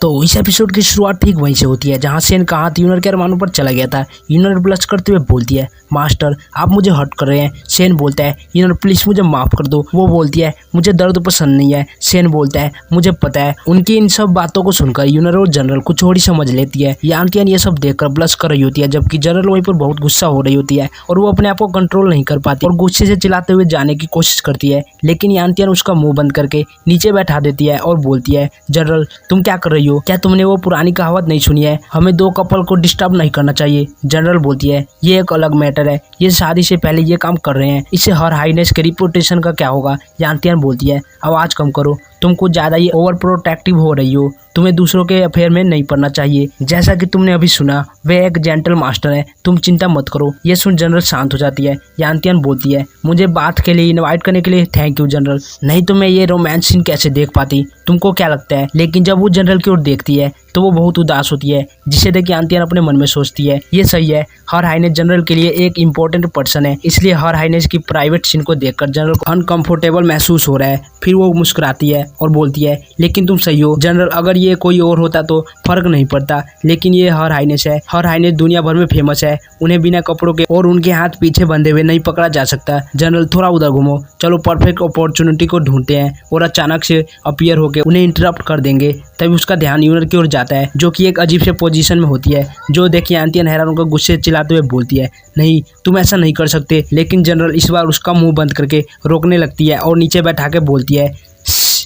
तो इस एपिसोड की शुरुआत ठीक वहीं से होती है जहां सेन का हाथ यूनर के अरमानों पर चला गया था। यूनर ब्लश करते हुए बोलती है, मास्टर आप मुझे हर्ट कर रहे हैं। सेन बोलता है, यूनर प्लीज मुझे माफ कर दो। वो बोलती है, मुझे दर्द पसंद नहीं है। सेन बोलता है, मुझे पता है। उनकी इन सब बातों को सुनकर यूनर और जनरल कुछ और ही समझ लेती है। यानतियन ये सब देखकर ब्लश कर रही होती है, जबकि जनरल वहीं पर बहुत गुस्सा हो रही होती है और वो अपने आप को कंट्रोल नहीं कर पाती और गुस्से से चिल्लाते हुए जाने की कोशिश करती है, लेकिन यानतियन उसका मुंह बंद करके नीचे बैठा देती है और बोलती है, जनरल तुम क्या कर रही हो? क्या तुमने वो पुरानी कहावत नहीं सुनी है, हमें दो कपल को डिस्टर्ब नहीं करना चाहिए? जनरल बोलती है, ये एक अलग मैटर है, ये शादी से पहले ये काम कर रहे हैं, इससे हर हाईनेस के रिपुटेशन का क्या होगा? यानतियन बोलती है, आवाज कम करो, तुम कुछ ज्यादा ही ओवर प्रोटेक्टिव हो रही हो, तुम्हें दूसरों के अफेयर में नहीं पड़ना चाहिए। जैसा कि तुमने अभी सुना, वह एक जेंटल मास्टर है, तुम चिंता मत करो। ये सुन जनरल शांत हो जाती है। यानतियन बोलती है, मुझे बात के लिए इनवाइट करने के लिए थैंक यू जनरल, नहीं तो मैं ये रोमांस सीन कैसे देख पाती, तुमको क्या लगता है? लेकिन जब वो जनरल की ओर देखती है तो वो बहुत उदास होती है, जिसे देख यानतियन अपने मन में सोचती है, ये सही है, हर हाईनेस जनरल के लिए एक इम्पोर्टेंट पर्सन है, इसलिए हर हाईनेस की प्राइवेट सीन को देखकर जनरल को अनकंफर्टेबल महसूस हो रहा है। फिर वो मुस्कुराती है और बोलती है, लेकिन तुम सही हो जनरल, अगर ये कोई और होता तो फर्क नहीं पड़ता, लेकिन ये हर हाईनेस है, हर हाईनेस दुनिया भर में फेमस है, उन्हें बिना कपड़ों के और उनके हाथ पीछे बंधे हुए नहीं पकड़ा जा सकता। जनरल थोड़ा उधर घूमो, चलो परफेक्ट अपॉर्चुनिटी को ढूंढते हैं और अचानक से अपीयर होकर उन्हें इंटरप्ट कर देंगे। तभी उसका ध्यान यूनर की ओर जाता है, जो कि एक अजीब से पोजीशन में होती है, जो देखिए यानतियन हैरान होकर गुस्से चिल्लाते हुए बोलती है, नहीं तुम ऐसा नहीं कर सकते। लेकिन जनरल इस बार उसका मुंह बंद करके रोकने लगती है और नीचे बैठा के बोलती है,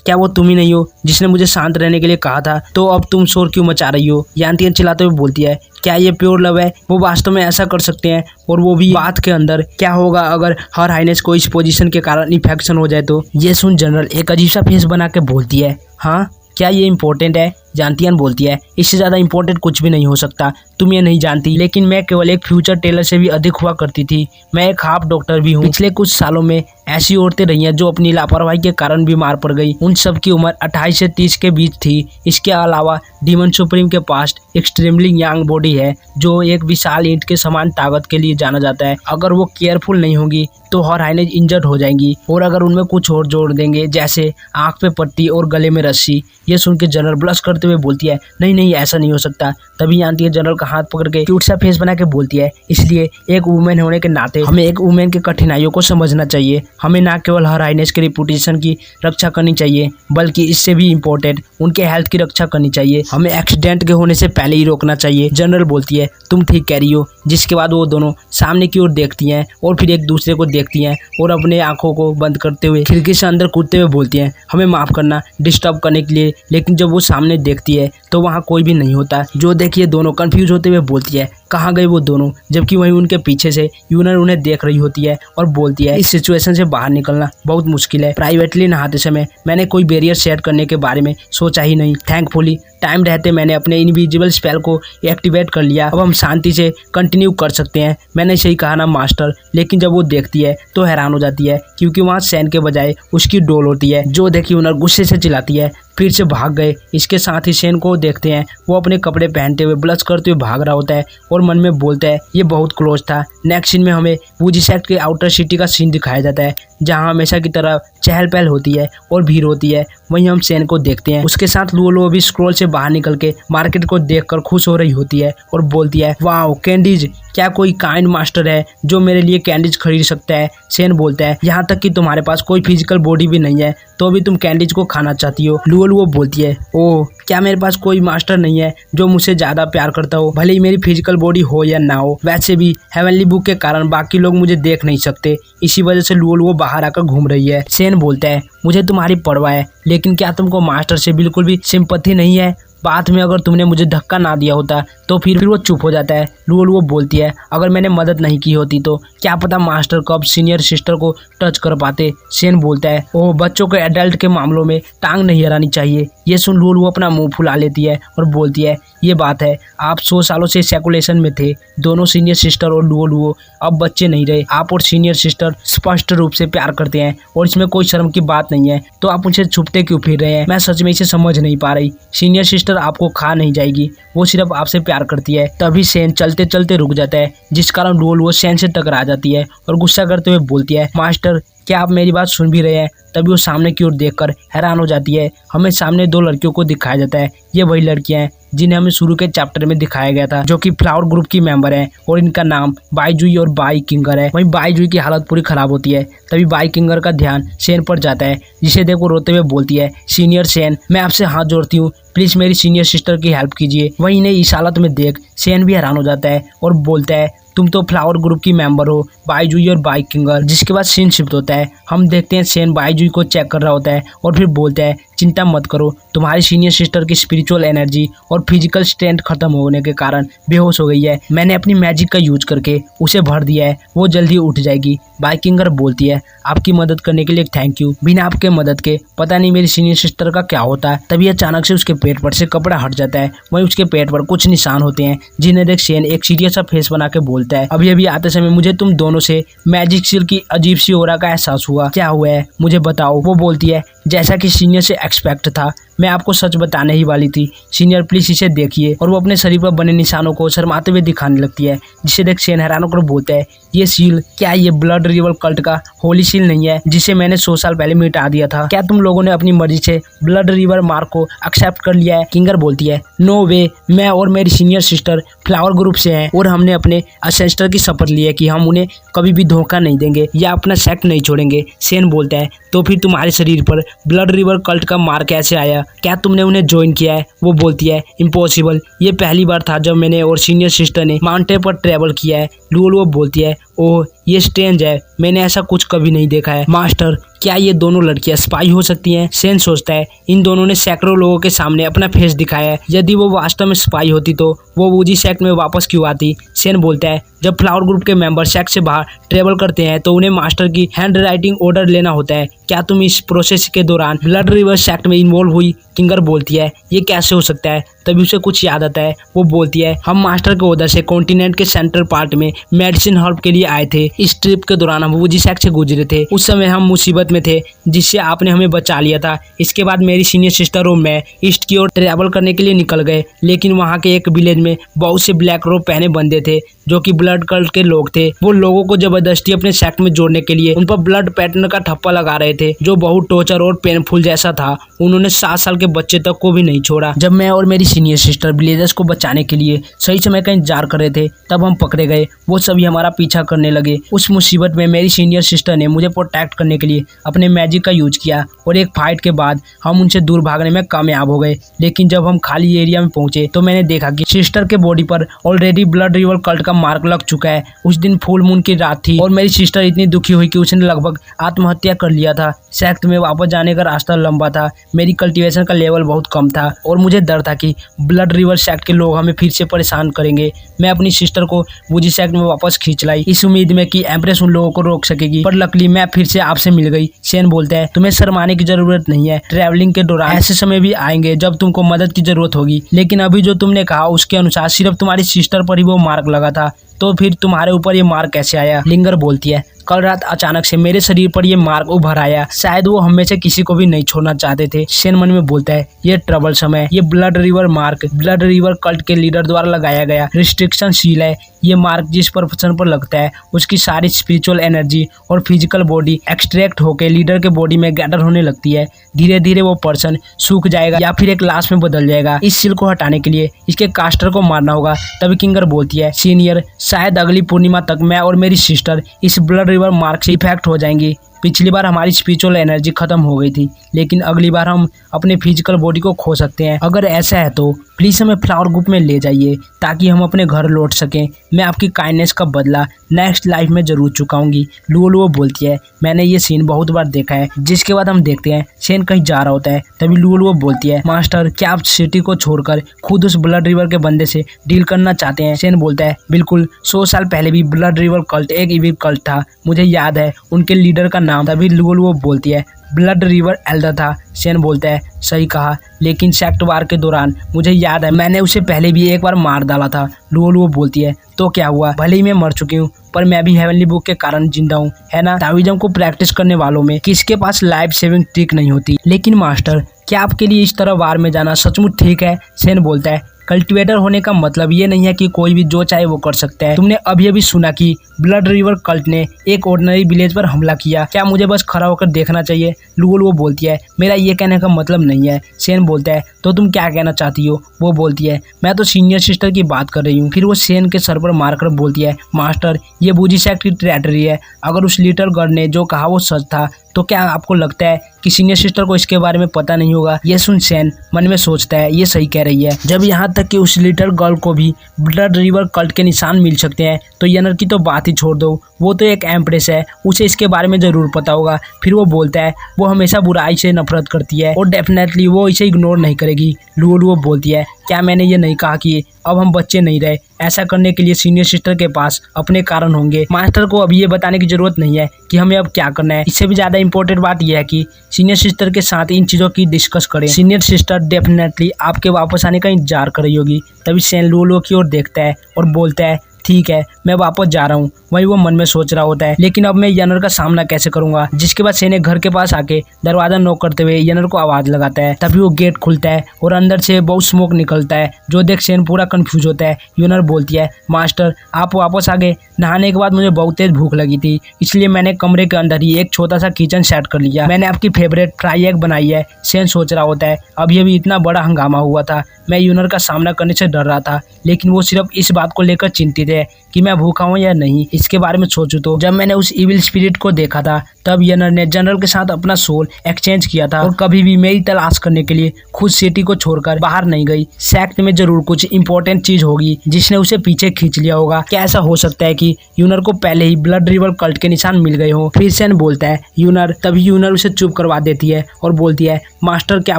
क्या वो तुम ही नहीं हो जिसने मुझे शांत रहने के लिए कहा था? तो अब तुम शोर क्यों मचा रही हो? यानतियन चिल्लाते हुए बोलती है, क्या ये प्योर लव है? वो वास्तव में ऐसा कर सकते हैं, और वो भी बात के अंदर? क्या होगा अगर हर हाईनेस को इस पोजीशन के कारण इन्फेक्शन हो जाए तो? ये सुन जनरल एक अजीब सा फेस बना के बोलती है, हाँ क्या ये इम्पोर्टेंट है? यानतियन बोलती है, इससे ज़्यादा इम्पोर्टेंट कुछ भी नहीं हो सकता, तुम ये नहीं जानती, लेकिन मैं केवल एक फ्यूचर टेलर से भी अधिक हुआ करती थी, मैं एक हाफ डॉक्टर भी हूँ। पिछले कुछ सालों में ऐसी औरतें रही हैं जो अपनी लापरवाही के कारण बीमार पड़ गई, उन सब की उम्र 28 से 30 के बीच थी। इसके अलावा डीमन सुप्रीम के पास एक्सट्रीमली यंग बॉडी है, जो एक विशाल ईंट के समान ताकत के लिए जाना जाता है। अगर वो केयरफुल नहीं होगी तो हर हाईनेस इंजर्ड हो जाएंगी, और अगर उनमें कुछ और जोड़ देंगे जैसे आंख पे पट्टी और गले में रस्सी। ये सुन के जनरल ब्लश करते हुए बोलती है, नहीं नहीं ऐसा नहीं हो सकता। तभी यानतियन जनरल का हाथ पकड़ के क्यूट सा फेस बना के बोलती है, इसलिए एक वुमेन होने के नाते हमें एक वुमेन की कठिनाइयों को समझना चाहिए, हमें ना केवल हर हाईनेस के रिपुटेशन की रक्षा करनी चाहिए, बल्कि इससे भी इम्पोर्टेंट उनके हेल्थ की रक्षा करनी चाहिए, हमें एक्सीडेंट के होने से पहले ही रोकना चाहिए। जनरल बोलती है, तुम ठीक कह रही हो। जिसके बाद वो दोनों सामने की ओर देखती हैं और फिर एक दूसरे को देखती हैं और अपने आंखों को बंद करते हुए खिड़की से अंदर कूदते हुए बोलती हैं, हमें माफ करना डिस्टर्ब करने के लिए। लेकिन जब वो सामने देखती है तो वहाँ कोई भी नहीं होता, जो देखिए दोनों कंफ्यूज होते हुए बोलती है, कहाँ गए वो दोनों? जबकि वहीं उनके पीछे से यूनर उन्हें देख रही होती है और बोलती है, इस सिचुएशन से बाहर निकलना बहुत मुश्किल है। प्राइवेटली नहाते समय मैंने कोई बैरियर सेट करने के बारे में सोचा ही नहीं। थैंकफुली टाइम रहते मैंने अपने इनविजिबल स्पेल को एक्टिवेट कर लिया, अब हम शांति से कंटिन्यू कर सकते हैं। मैंने सही कहा ना मास्टर? लेकिन जब वो देखती है तो हैरान हो जाती है, क्योंकि वहाँ सैन के बजाय उसकी डोल होती है, जो देखी यूनर गुस्से से चिल्लाती है, फिर से भाग गए। इसके साथ ही सेन को देखते हैं, वो अपने कपड़े पहनते हुए ब्लश करते हुए भाग रहा होता है और मन में बोलता है, ये बहुत क्लोज था। नेक्स्ट सीन में हमें वुजी सेक्ट के आउटर सिटी का सीन दिखाया जाता है, जहां हमेशा की तरह चहल पहल होती है और भीड़ होती है। वहीं हम सेन को देखते हैं, उसके साथ लुओलुओ भी स्क्रॉल से बाहर निकल के मार्केट को देखकर खुश हो रही होती है और बोलती है, वाओ कैंडीज, क्या कोई काइंड मास्टर है जो मेरे लिए कैंडीज खरीद सकता है? सेन बोलता है, यहाँ तक कि तुम्हारे पास कोई फिजिकल बॉडी भी नहीं है तो भी तुम कैंडीज को खाना चाहती हो। लुओलुओ बोलती है, ओह क्या मेरे पास कोई मास्टर नहीं है जो मुझसे ज्यादा प्यार करता हो, भले ही मेरी फिजिकल बॉडी हो या ना हो? वैसे भी हेवनली बुक के कारण बाकी लोग मुझे देख नहीं सकते, इसी वजह से लुओलुओ बाहर आकर घूम रही है। सेन बोलता है, मुझे तुम्हारी परवाह है, लेकिन क्या तुमको मास्टर से बिल्कुल भी सिंपैथी नहीं है? बात में अगर तुमने मुझे धक्का ना दिया होता तो फिर वो चुप हो जाता है। लुओलुओ बोलती है, अगर मैंने मदद नहीं की होती तो क्या पता मास्टर कब सीनियर सिस्टर को टच कर पाते। सेन बोलता है, ओह बच्चों को एडल्ट के मामलों में टांग नहीं अड़ानी चाहिए। ये सुन लुओलुओ अपना मुंह फुला लेती है और बोलती है, ये बात है, आप 100 सालों से सेकुलेशन में थे, दोनों सीनियर सिस्टर और लुओ अब बच्चे नहीं रहे। आप और सीनियर सिस्टर स्पष्ट रूप से प्यार करते हैं और इसमें कोई शर्म की बात नहीं है, तो आप मुझे छुपते क्यों फिर रहे हैं? मैं सच में इसे समझ नहीं पा रही। सीनियर सिस्टर आपको खा नहीं जाएगी, वो सिर्फ आपसे प्यार करती है। तभी सेन चलते चलते रुक जाता है, जिस कारण लुओ सेन से टकरा जाती है और गुस्सा करते हुए बोलती है, मास्टर क्या आप मेरी बात सुन भी रहे हैं? तभी वो सामने की ओर देखकर हैरान हो जाती है। हमें सामने 2 लड़कियों को दिखाया जाता है। ये वही लड़कियां हैं जिन्हें हमें शुरू के चैप्टर में दिखाया गया था, जो कि फ्लावर ग्रुप की मेंबर हैं और इनका नाम बाईजुई और बाई किंगर है। वहीं बाईजुई की हालत पूरी खराब होती है। तभी बाई किंगर का ध्यान सेन पर जाता है, जिसे देख वो रोते हुए बोलती है, सीनियर सेन मैं आपसे हाथ जोड़ती हूँ, प्लीज मेरी सीनियर सिस्टर की हेल्प कीजिए। वहीं इन्हें इस हालत में देख सेन भी हैरान हो जाता है और बोलता है, तुम तो फ्लावर ग्रुप की मेंबर हो, बाईजुई और बाई किंगर। जिसके बाद सीन शिफ्ट होता है। हम देखते हैं सेन बाईजुई को चेक कर रहा होता है और फिर बोलता है, चिंता मत करो, तुम्हारी सीनियर सिस्टर की स्पिरिचुअल एनर्जी और फिजिकल स्ट्रेंथ खत्म होने के कारण बेहोश हो गई है। मैंने अपनी मैजिक का यूज करके उसे भर दिया है, वो जल्दी उठ जाएगी। बाई किंगर बोलती है, आपकी मदद करने के लिए थैंक यू, बिना आपके मदद के पता नहीं मेरी सीनियर सिस्टर का क्या होता है। तभी अचानक से उसके पेट पर से कपड़ा हट जाता है। वहीं उसके पेट पर कुछ निशान होते हैं, जिन्हें देख सेन एक सीरियस सा फेस बना के बोलता है, अभी अभी आते समय मुझे तुम दोनों से मैजिक सील की अजीब सी ओरा का एहसास हुआ, क्या हुआ है मुझे बताओ। वो बोलती है, जैसा कि सीनियर से एक्सपेक्ट था, मैं आपको सच बताने ही वाली थी। सीनियर प्लीज इसे देखिए। और वो अपने शरीर पर बने निशानों को शर्माते हुए दिखाने लगती है, जिसे देख सेन हैरान होकर बोलता है, ये सील क्या ये ब्लड रिवर कल्ट का होली सील नहीं है जिसे मैंने 100 साल पहले मिटा दिया था? क्या तुम लोगों ने अपनी मर्जी से ब्लड रिवर मार्क को एक्सेप्ट कर लिया है? किंगर बोलती है, नो वे, मैं और मेरी सीनियर सिस्टर फ्लावर ग्रुप से हैं और हमने अपने असेंस्टर की शपथ ली है कि हम उन्हें कभी भी धोखा नहीं देंगे या अपना सेक्ट नहीं छोड़ेंगे। सेन बोलता है, तो फिर तुम्हारे शरीर पर ब्लड रिवर कल्ट का मार्क कैसे आया? क्या तुमने उन्हें ज्वाइन किया है? वो बोलती है, इम्पॉसिबल, ये पहली बार था जब मैंने और सीनियर सिस्टर ने माउंटेन पर ट्रेवल किया है। लुओ बोलती है, ओह ये स्ट्रेंज है, मैंने ऐसा कुछ कभी नहीं देखा है। मास्टर क्या ये दोनों लड़कियां स्पाई हो सकती हैं? सेन सोचता है, इन दोनों ने सैकड़ों लोगों के सामने अपना फेस दिखाया है, यदि वो वास्तव में स्पाई होती तो वो वूजी सेक्ट में वापस क्यों आती? सेन बोलता है, जब फ्लावर ग्रुप के मेंबर सेक्ट से बाहर ट्रेवल करते हैं तो उन्हें मास्टर की हैंड राइटिंग ऑर्डर लेना होता है। क्या तुम इस प्रोसेस के दौरान ब्लड रिवर सेक्ट में इन्वॉल्व हुई? किंगर बोलती है, ये कैसे हो सकता है? तभी उसे कुछ याद आता है। वो बोलती है, हम मास्टर के ऑर्डर से कॉन्टिनेंट के सेंट्रल पार्ट में मेडिसिन हर्ब के लिए आए थे। इस ट्रिप के दौरान हम वूजी सेक्ट से गुजरे थे, उस समय हम मुसीबत में थे जिससे आपने हमें बचा लिया था। इसके बाद मेरी सीनियर सिस्टर और मैं ईस्ट की ओर ट्रैवल करने के लिए निकल गए, लेकिन वहाँ के एक विलेज में बहुत से ब्लैक रोब पहने बंदे थे जो कि ब्लड कल्ट के लोग थे। वो लोगों को जबरदस्ती अपने सेक्ट में जोड़ने के लिए उन पर ब्लड पैटर्न का ठप्पा लगा रहे थे, जो बहुत टॉर्चर और पेनफुल जैसा था। उन्होंने 7 साल के बच्चे तक को भी नहीं छोड़ा। जब मैं और मेरी सीनियर सिस्टर विलेजर्स को बचाने के लिए सही समय का इंतजार कर रहे थे, तब हम पकड़े गए। वो सभी हमारा पीछा करने लगे। उस मुसीबत में मेरी सीनियर सिस्टर ने मुझे प्रोटेक्ट करने के लिए अपने मैजिक का यूज किया और एक फाइट के बाद हम उनसे दूर भागने में कामयाब हो गए। लेकिन जब हम खाली एरिया में पहुंचे तो मैंने देखा कि सिस्टर के बॉडी पर ऑलरेडी ब्लड रिवर कल्ट का मार्क लग चुका है। उस दिन फुल मून की रात थी और मेरी सिस्टर इतनी दुखी हुई कि उसने लगभग आत्महत्या कर लिया था। सेक्ट में वापस जाने का रास्ता लंबा था, मेरी कल्टीवेशन का लेवल बहुत कम था और मुझे डर था कि ब्लड रिवर सेक्ट के लोग हमें फिर से परेशान करेंगे। मैं अपनी सिस्टर को वूजी सेक्ट में वापस खींच लाई, इस उम्मीद में कि एम्प्रेस उन लोगों को रोक सकेगी, पर लकली मैं फिर से आपसे मिल गई। सेन बोलता है, तुम्हें शर्माने की जरूरत नहीं है, ट्रैवलिंग के दौरान ऐसे समय भी आएंगे जब तुमको मदद की जरूरत होगी। लेकिन अभी जो तुमने कहा उसके अनुसार सिर्फ तुम्हारी सिस्टर पर ही वो मार्क लगा था, तो फिर तुम्हारे ऊपर ये मार्क कैसे आया? लिंगर बोलती है, कल रात अचानक से मेरे शरीर पर ये मार्क उभर आया, शायद वो हमें से किसी को भी नहीं छोड़ना चाहते थे। सेन मन में बोलता है, ये ट्रबल समय, ये blood river mark blood river cult के लीडर द्वारा लगाया गया रिस्ट्रिक्शन सील है। ये मार्क जिस पर्सन पर लगता है उसकी सारी स्पिरिचुअल एनर्जी और फिजिकल बॉडी एक्सट्रैक्ट होकर लीडर के बॉडी में गैदर होने लगती है। धीरे धीरे वो पर्सन सूख जाएगा या फिर एक लाश में बदल जाएगा। इस सील को हटाने के लिए इसके कास्टर को मारना होगा। तभी किंगर बोलती है, सीनियर शायद अगली पूर्णिमा तक मैं और मेरी सिस्टर इस ब्लड रिवर मार्क से इफेक्ट हो जाएंगी। पिछली बार हमारी स्पिरिचुअल एनर्जी खत्म हो गई थी, लेकिन अगली बार हम अपने फिजिकल बॉडी को खो सकते हैं। अगर ऐसा है तो प्लीज हमें फ्लावर ग्रुप में ले जाइए ताकि हम अपने घर लौट सकें। मैं आपकी काइंडनेस का बदला नेक्स्ट लाइफ में जरूर चुकाऊंगी। लुओ बोलती है, मैंने ये सीन बहुत बार देखा है। जिसके बाद हम देखते हैं सेन कहीं जा रहा होता है। तभी लुओ बोलती है, मास्टर क्या आप सिटी को छोड़कर खुद उस ब्लड रिवर के बंदे से डील करना चाहते हैं? सेन बोलता है, बिल्कुल, 100 साल पहले भी ब्लड रिवर कल्ट एक इविल कल्ट था। मुझे याद है उनके लीडर का नाम, तभी लुओलुओ बोलती है ब्लड रिवर एल्डर था। शेन बोलता है सही कहा, लेकिन सेक्ट वार के दौरान मुझे याद है मैंने उसे पहले भी एक बार मार डाला था। लुओलुओ बोलती है तो क्या हुआ, भले ही मैं मर चुकी हूँ पर मैं भी हेवनली बुक के कारण जिंदा हूँ, है ना। ताओइज्म को प्रैक्टिस करने वालों में किसके पास लाइफ सेविंग ट्रिक नहीं होती। लेकिन मास्टर, क्या आपके लिए इस तरह वार में जाना सचमुच ठीक है। शेन बोलता है कल्टिवेटर होने का मतलब ये नहीं है कि कोई भी जो चाहे वो कर सकता है। तुमने अभी अभी सुना कि ब्लड रिवर कल्ट ने एक ऑर्डिनरी विलेज पर हमला किया, क्या मुझे बस खड़ा होकर देखना चाहिए। लुओलुओ बोलती है मेरा ये कहने का मतलब नहीं है। शेन बोलता है तो तुम क्या कहना चाहती हो। वो बोलती है मैं तो सीनियर सिस्टर की बात कर रही हूँ। फिर वो शेन के सर पर मारकर बोलती है मास्टर, ये बूजी सेक्ट की टेरिटरी है, अगर उस लिटिल गर्ल ने जो कहा वो सच था तो क्या आपको लगता है कि सीनियर सिस्टर को इसके बारे में पता नहीं होगा। ये सुन शेन मन में सोचता है ये सही कह रही है। जब यहाँ तक कि उस लिटिल गर्ल को भी ब्लड रिवर कल्ट के निशान मिल सकते हैं तो यनर की तो बात ही छोड़ दो, वो तो एक एम्प्रेस है, उसे इसके बारे में जरूर पता होगा। फिर वो बोलता है वो हमेशा बुराई से नफरत करती है और डेफिनेटली वो इसे इग्नोर नहीं करेगी। लुओलुओ बोलती है क्या मैंने ये नहीं कहा कि अब हम बच्चे नहीं रहे, ऐसा करने के लिए सीनियर सिस्टर के पास अपने कारण होंगे। मास्टर को अभी ये बताने की जरूरत नहीं है कि हमें अब क्या करना है। इससे भी ज्यादा इंपॉर्टेंट बात यह है कि सीनियर सिस्टर के साथ इन चीजों की डिस्कस करें। सीनियर सिस्टर डेफिनेटली आपके वापस आने का इंतजार कर रही होगी। तभी शेन लुओलुओ की ओर देखता है और बोलता है ठीक है मैं वापस जा रहा हूँ। वही वो मन में सोच रहा होता है लेकिन अब मैं यनर का सामना कैसे करूंगा। जिसके बाद शेन घर के पास आके दरवाजा नॉक करते हुए यनर को आवाज लगाता है। तभी वो गेट खुलता है और अंदर से बहुत स्मोक निकलता है जो देख शेन पूरा कंफ्यूज होता है। यनर बोलती है मास्टर आप वापस आ गए, नहाने के बाद मुझे बहुत तेज भूख लगी थी इसलिए मैंने कमरे के अंदर ही एक छोटा सा किचन सेट कर लिया, मैंने आपकी फेवरेट फ्राई एग बनाई है। शेन सोच रहा होता है अभी अभी इतना बड़ा हंगामा हुआ था, मैं यूनर का सामना करने से डर रहा था लेकिन वो सिर्फ इस बात को लेकर चिंतित है कि मैं भूखा हूँ या नहीं। इसके बारे में सोचूं तो जब मैंने उस इविल स्पिरिट को देखा था तब यनर ने जनरल के साथ अपना सोल एक्सचेंज किया था और कभी भी मेरी तलाश करने के लिए खुद सिटी को छोड़कर बाहर नहीं गई। सेक्ट में जरूर कुछ इंपॉर्टेंट चीज होगी जिसने उसे पीछे खींच लिया होगा। क्या ऐसा हो सकता है कि यूनर को पहले ही ब्लड रिवर कल्ट के निशान मिल गए हो। फिर शेन बोलता है यूनर, तभी यूनर उसे चुप करवा देती है और बोलती है मास्टर क्या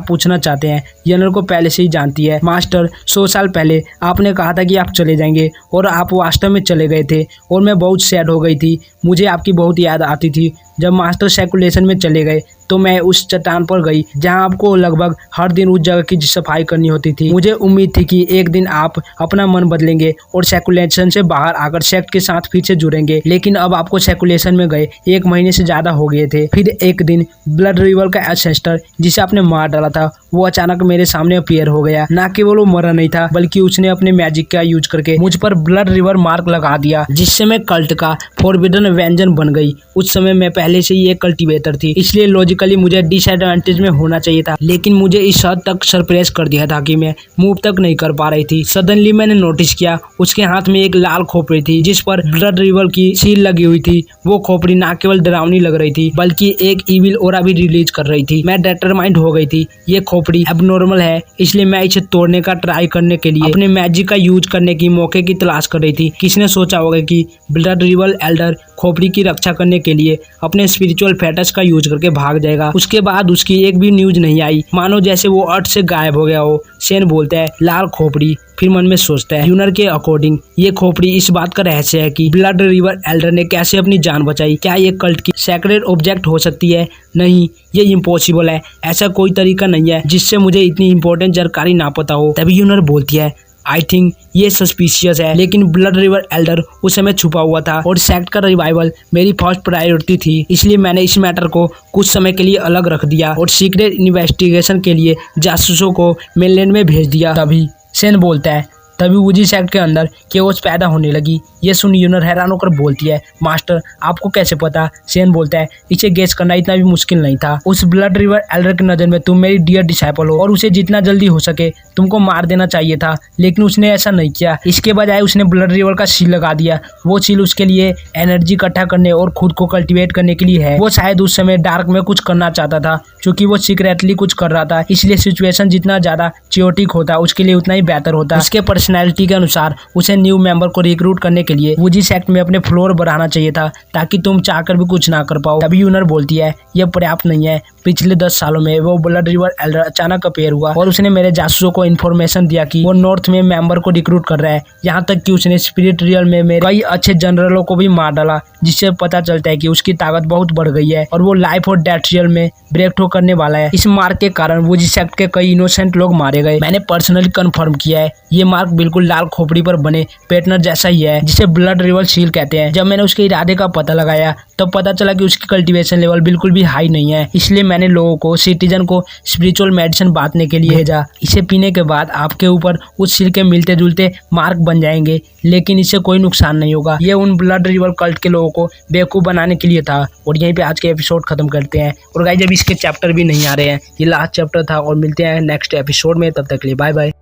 पूछना चाहते हैं। यनर को पहले से ही जानती है। मास्टर 100 साल पहले आपने कहा था कि आप चले जाएंगे और आप वास्तव में चले गए थे और मैं बहुत सैड हो गई थी, मुझे आपकी बहुत याद आती थी। जब मास्टर सर्कुलेशन में चले गए तो मैं उस चट्टान पर गई जहां आपको लगभग हर दिन उस जगह की सफाई करनी होती थी। मुझे उम्मीद थी कि एक दिन आप अपना मन बदलेंगे और सर्कुलेशन से बाहर आकर सेक्ट के साथ फिर से जुड़ेंगे, लेकिन अब आपको सर्कुलेशन में गए 1 महीने से ज्यादा हो गए थे। फिर एक दिन ब्लड रिवर का एंसेस्टर जिसे आपने मार डाला था वो अचानक मेरे सामने अपीयर हो गया। न केवल वो मरा नहीं था बल्कि उसने अपने मैजिक का यूज करके मुझ पर ब्लड रिवर मार्क लगा दिया जिससे मैं कल्ट का फॉरबिडन व्यंजन बन गई। उस समय मैं पहले से ही एक कल्टिवेटर थी इसलिए लॉजिकली मुझे डिसएडवांटेज में होना चाहिए था, लेकिन मुझे इस हद तक सरप्राइज कर दिया था कि मैं मूव तक नहीं कर पा रही थी। सडनली मैंने नोटिस किया उसके हाथ में एक लाल खोपड़ी थी जिस पर ब्लड रिवर की सील लगी हुई थी। वो खोपड़ी न केवल डरावनी लग रही थी बल्कि एक इविल ऑरा भी रिलीज कर रही थी। मैं डिटरमाइंड हो गई थी ये खोपड़ी एबनॉर्मल है इसलिए मैं इसे तोड़ने का ट्राई करने के लिए अपने मैजिक का यूज करने की मौके की तलाश कर रही थी। किसने सोचा होगा कि ब्लड रिवर एल्डर खोपड़ी की रक्षा करने के लिए अपने स्पिरिचुअल फेटस का यूज करके भाग जाएगा। उसके बाद उसकी एक भी न्यूज नहीं आई, मानो जैसे वो अर्थ से गायब हो गया हो। शेन बोलता है लाल खोपड़ी, फिर मन में सोचता है यूनर के अकॉर्डिंग ये खोपड़ी इस बात का रहस्य है कि ब्लड रिवर एल्डर ने कैसे अपनी जान बचाई। क्या ये कल्ट की सेक्रेट ऑब्जेक्ट हो सकती है? नहीं, ये इम्पॉसिबल है। ऐसा कोई तरीका नहीं है जिससे मुझे इतनी इंपॉर्टेंट जानकारी ना पता हो। तभी यूनर बोलती है आई थिंक ये सस्पिशियस है, लेकिन ब्लड रिवर एल्डर उस समय छुपा हुआ था और सेक्ट का रिवाइवल मेरी फर्स्ट प्रायोरिटी थी, इसलिए मैंने इस मैटर को कुछ समय के लिए अलग रख दिया और सीक्रेट इन्वेस्टिगेशन के लिए जासूसों को मेनलैंड में भेज दिया। तभी शेन बोलता है तभी वूजी सेक्ट के अंदर केओस पैदा होने लगी। ये सुन यूनर हैरान होकर बोलती है मास्टर आपको कैसे पता? शेन बोलता है इसे गेस करना इतना भी मुश्किल नहीं था। उस ब्लड रिवर एल्डर की नजर में तुम मेरी डियर डिसाइपल हो और उसे जितना जल्दी हो सके तुमको मार देना चाहिए था, लेकिन उसने ऐसा नहीं किया। इसके बजाय उसने ब्लड रिवर का सील लगा दिया। वो सील उसके लिए एनर्जी इकट्ठा करने और खुद को कल्टिवेट करने के लिए है। वो शायद उस समय डार्क में कुछ करना चाहता था, क्योंकि वो सीक्रेटली कुछ कर रहा था, इसलिए सिचुएशन जितना ज्यादा चियोटिक होता उसके लिए उतना ही बेहतर होता। उसके पर्सनैलिटी के अनुसार उसे न्यू मेंबर को रिक्रूट करने के लिए वुजी सेक्ट में अपने फ्लोर बढ़ाना चाहिए था ताकि तुम चाहकर भी कुछ ना कर पाओ। तभी यूनर बोलती है यह पर्याप्त नहीं है। पिछले 10 सालों में वो ब्लड रिवर एल्डर अचानक अपेयर हुआ और उसने मेरे जासूसों को इन्फॉर्मेशन दिया कि वो नॉर्थ में मेंबर को रिक्रूट कर रहा है। यहाँ तक कि उसने स्पिरिट रियल में मेरे कई अच्छे जनरलों को भी मार डाला, जिससे पता चलता है कि उसकी ताकत बहुत बढ़ गई है और वो लाइफ और डेथ रियल में ब्रेक थ्रू करने वाला है। इस मार्क के कारण वुजी सेक्ट के कई इनोसेंट लोग मारे गए। मैंने पर्सनली कंफर्म किया है ये मार्क बिल्कुल लाल खोपड़ी पर बने पैटर्न जैसा ही है जिसे ब्लड रिवर सील कहते हैं। जब मैंने उसके इरादे का पता लगाया तब पता चला कि उसकी कल्टीवेशन लेवल बिल्कुल भी हाई नहीं है। इसलिए मैंने लोगों को सिटीजन को स्पिरिचुअल मेडिसिन बांटने के लिए भेजा। इसे पीने के बाद आपके ऊपर उस सील के मिलते जुलते मार्क बन जाएंगे, लेकिन इससे कोई नुकसान नहीं होगा। ये उन ब्लड रिवर कल्ट के लोगों को बेवकूफ बनाने के लिए था। और यहीं पे आज के एपिसोड खत्म करते हैं। और गाइस जब इसके चैप्टर भी नहीं आ रहे हैं, ये लास्ट चैप्टर था और मिलते हैं नेक्स्ट एपिसोड में। तब तक के लिए बाय बाय।